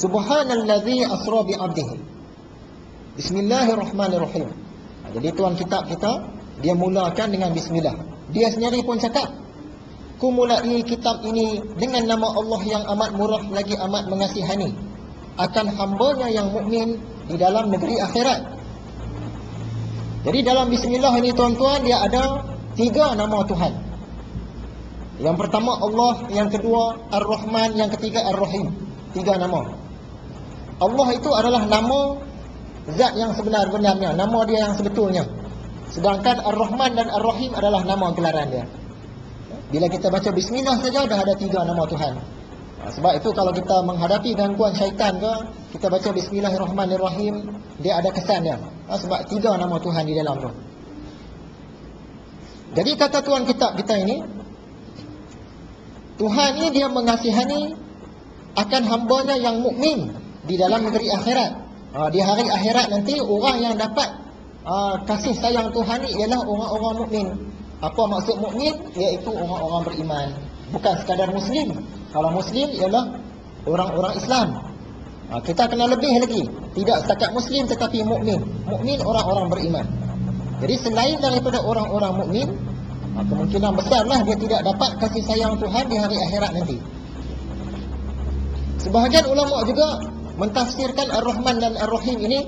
Subhanallazi asra bi 'abdihi. Bismillahirrahmanirrahim. Jadi tuan kitab kita, dia mulakan dengan bismillah. Dia sendiri pun cakap, ku mulai kitab ini dengan nama Allah yang amat murah lagi amat mengasihani akan hambanya yang mukmin di dalam negeri akhirat. Jadi dalam bismillah ini tuan-tuan, dia ada 3 nama Tuhan. Yang pertama Allah, yang kedua Ar-Rahman, yang ketiga Ar-Rahim. 3 nama. Allah itu adalah nama zat yang sebenar-benarnya, nama dia yang sebetulnya. Sedangkan Ar-Rahman dan Ar-Rahim adalah nama gelaran dia. Bila kita baca bismillah saja dah ada 3 nama Tuhan. Sebab itu kalau kita menghadapi gangguan syaitan ke, kita baca Bismillahirrahmanirrahim, dia ada kesan dia. Sebab 3 nama Tuhan di dalam tu. Jadi kata tuan kitab kita ini, Tuhan ini dia mengasihani akan hambanya yang mukmin di dalam negeri akhirat. Di hari akhirat nanti orang yang dapat kasih sayang Tuhan ini ialah orang-orang mukmin. Apa maksud mukmin? Iaitu orang-orang beriman, bukan sekadar muslim. Kalau muslim ialah orang-orang Islam. Kita kena lebih lagi, tidak setakat muslim tetapi mukmin. Mukmin orang-orang beriman. Jadi selain daripada orang-orang mukmin, kemungkinan besarlah dia tidak dapat kasih sayang Tuhan di hari akhirat nanti. Sebahagian ulama juga mentafsirkan Ar-Rahman dan Ar-Rahim ini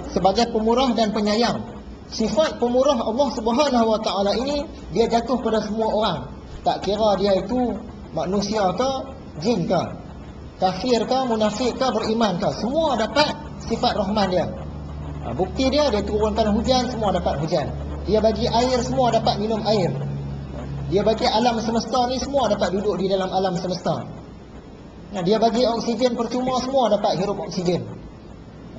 sebagai pemurah dan penyayang. Sifat pemurah Allah Subhanahu Wa Taala ini dia jatuh pada semua orang. Tak kira dia itu manusia ke, jin ke, kafir ke, munafik ke, beriman ke, semua dapat sifat Rahman dia. Bukti dia turunkan hujan, semua dapat hujan. Dia bagi air, semua dapat minum air. Dia bagi alam semesta ni, semua dapat duduk di dalam alam semesta. Dia bagi oksigen percuma, semua dapat hirup oksigen.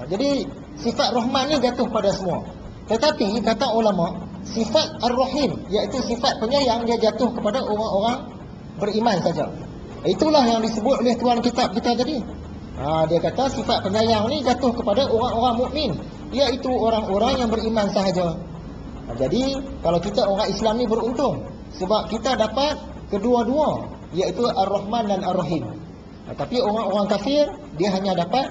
Jadi sifat Rahman ni jatuh pada semua. Tetapi kata ulama, sifat Ar-Rahim, iaitu sifat penyayang, dia jatuh kepada orang-orang beriman saja. Itulah yang disebut oleh tuan kitab kita tadi. Dia kata sifat penyayang ni jatuh kepada orang-orang mukmin, iaitu orang-orang yang beriman sahaja. Jadi kalau kita orang Islam ni beruntung, sebab kita dapat kedua-dua, iaitu Ar-Rahman dan Ar-Rahim. Tapi orang-orang kafir, dia hanya dapat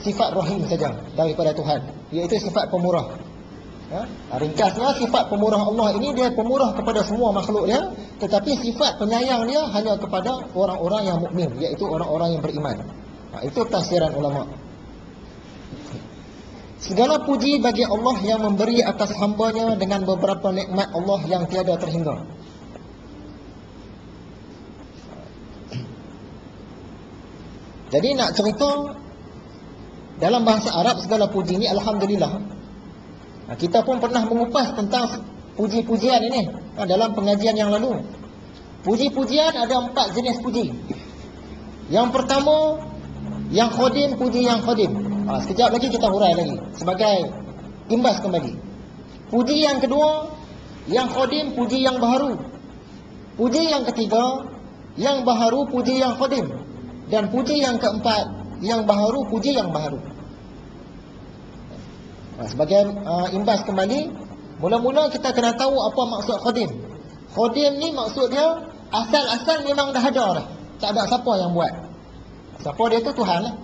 sifat Rahim saja daripada Tuhan, iaitu sifat pemurah. Ringkasnya, sifat pemurah Allah ini dia pemurah kepada semua makhluk dia, tetapi sifat penyayang dia hanya kepada orang-orang yang mukmin, iaitu orang-orang yang beriman. Itu tafsiran ulama. Segala puji bagi Allah yang memberi atas hambanya dengan beberapa nikmat Allah yang tiada terhingga. Jadi nak cerita dalam bahasa Arab, segala puji ni alhamdulillah. Kita pun pernah mengupas tentang puji-pujian ini dalam pengajian yang lalu. Puji-pujian ada 4 jenis puji. Yang pertama, yang khadim, puji yang khadim. Sekejap lagi kita hurai lagi sebagai imbas kembali. Puji yang kedua, yang khadim, puji yang baharu. Puji yang ketiga, yang baharu, puji yang khadim. Dan puji yang keempat, yang baharu, puji yang baharu. Sebagai imbas kembali, mula-mula kita kena tahu apa maksud khadim. Khadim ni maksud dia asal-asal memang dah ada dah. Tak ada siapa yang buat. Siapa dia tu? Tuhan lah.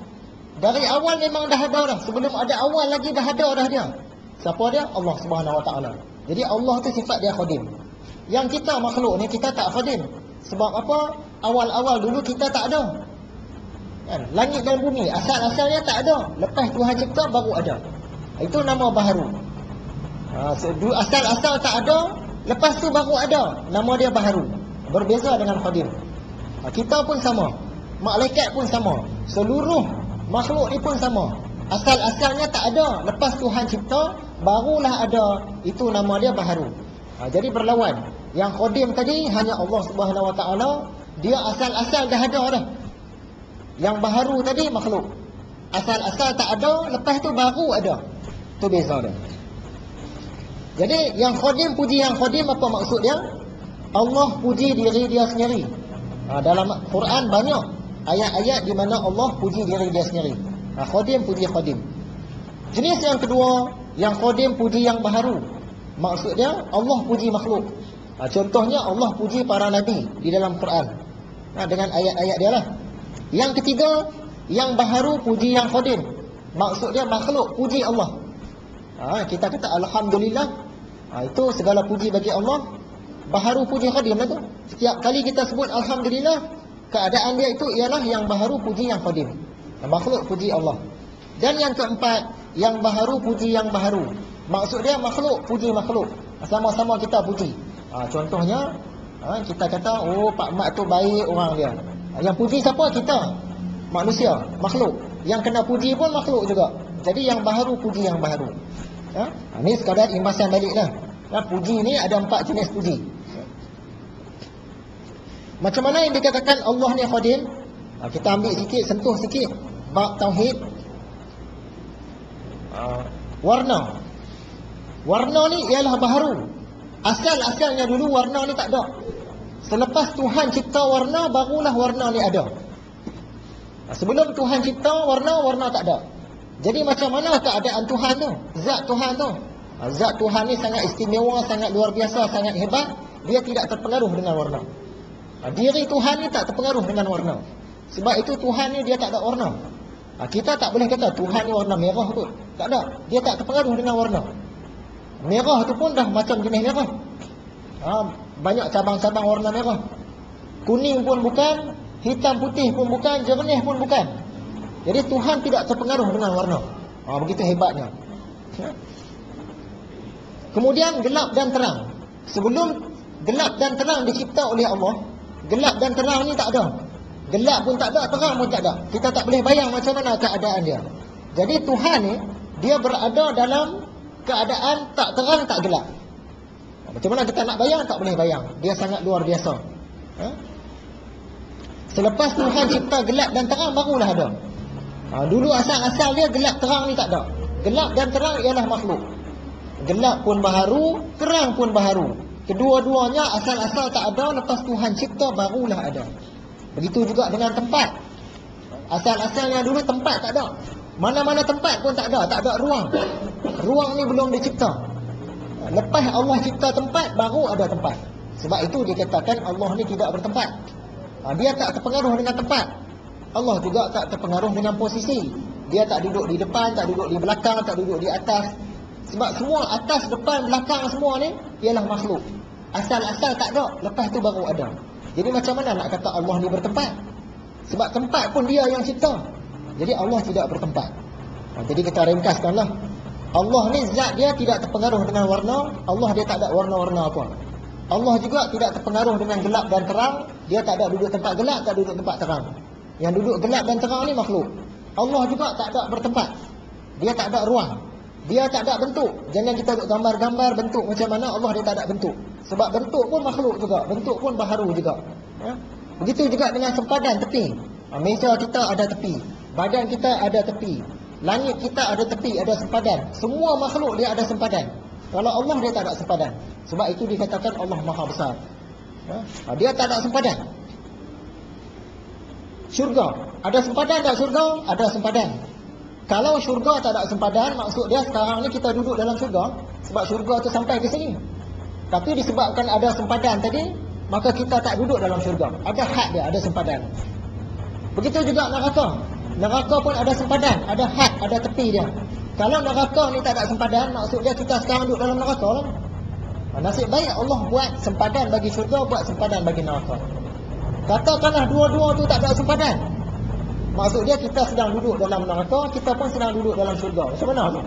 Dari awal memang dah ada dah. Sebelum ada awal lagi dah ada dah dia. Siapa dia? Allah Subhanahu Wa Taala. Jadi Allah tu sifat dia khadim. Yang kita makhluk ni kita tak khadim. Sebab apa? Awal-awal dulu kita tak ada. Langit dan bumi asal-asalnya tak ada. Lepas Tuhan cipta baru ada. Itu nama baharu. Asal-asal tak ada, lepas tu baru ada. Nama dia baharu. Berbeza dengan khadim. Kita pun sama. Malaikat pun sama. Seluruh makhluk ni pun sama. Asal-asalnya tak ada, lepas Tuhan cipta barulah ada. Itu nama dia baharu. Jadi berlawan. Yang khadim tadi hanya Allah Subhanahu Wa Taala. Dia asal-asal dah ada dah. Yang baharu tadi makhluk. Asal-asal tak ada, lepas tu baru ada. Itu beza dia. Jadi yang khadim, puji yang khadim, apa maksud dia? Allah puji diri dia sendiri. Dalam Quran banyak ayat-ayat di mana Allah puji diri dia sendiri. Khadim, puji khadim. Jenis yang kedua, yang khadim, puji yang baharu. Maksudnya Allah puji makhluk. Contohnya Allah puji para nabi di dalam Quran. Dengan ayat-ayat dia lah. Yang ketiga, Yang baharu puji yang qadim. Maksud dia makhluk puji Allah. Kita kata alhamdulillah. Itu segala puji bagi Allah. Baharu puji qadim lah tu. Setiap kali kita sebut alhamdulillah, keadaan dia itu ialah yang baharu puji yang qadim. Makhluk puji Allah. Dan yang keempat, yang baharu puji yang baharu. Maksud dia makhluk puji makhluk. Sama-sama kita puji. Contohnya, kita kata, oh Pak Mat tu baik orang dia. Yang puji siapa? Kita, manusia, makhluk. Yang kena puji pun makhluk juga. Jadi yang baharu puji yang baharu. Ini sekadar imbasan balik lah. Puji ni ada 4 jenis puji. Macam mana yang dikatakan Allah ni qadim? Kita ambil sikit, sentuh sikit bab tauhid. Warna. Warna ni ialah baharu. Asal-asalnya dulu warna ni tak ada. Selepas Tuhan cipta warna, barulah warna ni ada. Sebelum Tuhan cipta warna, warna tak ada. Jadi macam mana keadaan Tuhan tu? Zat Tuhan tu. Zat Tuhan ni sangat istimewa, sangat luar biasa, sangat hebat. Dia tidak terpengaruh dengan warna. Diri Tuhan ni tak terpengaruh dengan warna. Sebab itu Tuhan ni dia tak ada warna. Kita tak boleh kata Tuhan ni warna merah tu. Tak ada. Dia tak terpengaruh dengan warna. Merah tu pun dah macam jenis merah. Banyak cabang-cabang warna merah. Kuning pun bukan, hitam putih pun bukan, jernih pun bukan. Jadi Tuhan tidak terpengaruh dengan warna. Begitu hebatnya. Kemudian gelap dan terang. Sebelum gelap dan terang dicipta oleh Allah, gelap dan terang ni tak ada. Gelap pun tak ada, terang pun tak ada. Kita tak boleh bayang macam mana keadaan dia. Jadi Tuhan ni, dia berada dalam keadaan tak terang, tak gelap. Macam mana kita nak bayang? Tak boleh bayang. Dia sangat luar biasa. Selepas Tuhan cipta gelap dan terang, barulah ada. Dulu asal-asal dia gelap terang ni tak ada. Gelap dan terang ialah makhluk. Gelap pun baharu, terang pun baharu. Kedua-duanya asal-asal tak ada. Lepas Tuhan cipta, barulah ada. Begitu juga dengan tempat. Asal-asalnya dulu tempat tak ada. Mana-mana tempat pun tak ada. Tak ada ruang. Ruang ni belum dicipta. Lepas Allah cipta tempat, baru ada tempat. Sebab itu dikatakan Allah ni tidak bertempat. Dia tak terpengaruh dengan tempat. Allah juga tak terpengaruh dengan posisi. Dia tak duduk di depan, tak duduk di belakang, tak duduk di atas. Sebab semua atas, depan, belakang semua ni ialah makhluk. Asal-asal tak ada, lepas tu baru ada. Jadi macam mana nak kata Allah ni bertempat? Sebab tempat pun dia yang cipta. Jadi Allah tidak bertempat. Jadi kita ringkaskanlah. Allah ni zat dia tidak terpengaruh dengan warna. Allah dia tak ada warna-warna apa. Allah juga tidak terpengaruh dengan gelap dan terang. Dia tak ada duduk tempat gelap, tak duduk tempat terang. Yang duduk gelap dan terang ni makhluk. Allah juga tak ada bertempat. Dia tak ada ruang. Dia tak ada bentuk. Jangan kita duduk gambar-gambar bentuk macam mana. Allah dia tak ada bentuk. Sebab bentuk pun makhluk juga. Bentuk pun baharu juga. Begitu juga dengan sempadan tepi. Meja kita ada tepi. Badan kita ada tepi. Langit kita ada tepi, ada sempadan. Semua makhluk dia ada sempadan. Kalau Allah dia tak ada sempadan. Sebab itu dikatakan Allah Maha Besar. Dia tak ada sempadan. Syurga, ada sempadan tak syurga? Ada sempadan. Kalau syurga tak ada sempadan, maksud dia sekarang ni kita duduk dalam syurga. Sebab syurga tu sampai ke sini. Tapi disebabkan ada sempadan tadi, maka kita tak duduk dalam syurga. Ada had dia, ada sempadan. Begitu juga neraka. Neraka pun ada sempadan, ada had, ada tepi dia. Kalau neraka ni tak ada sempadan, maksud dia kita sekarang duduk dalam neraka lah. Nasib baik Allah buat sempadan bagi syurga, buat sempadan bagi neraka. Katakanlah dua-dua tu tak ada sempadan, maksud dia kita sedang duduk dalam neraka, kita pun sedang duduk dalam syurga. Macam mana tu?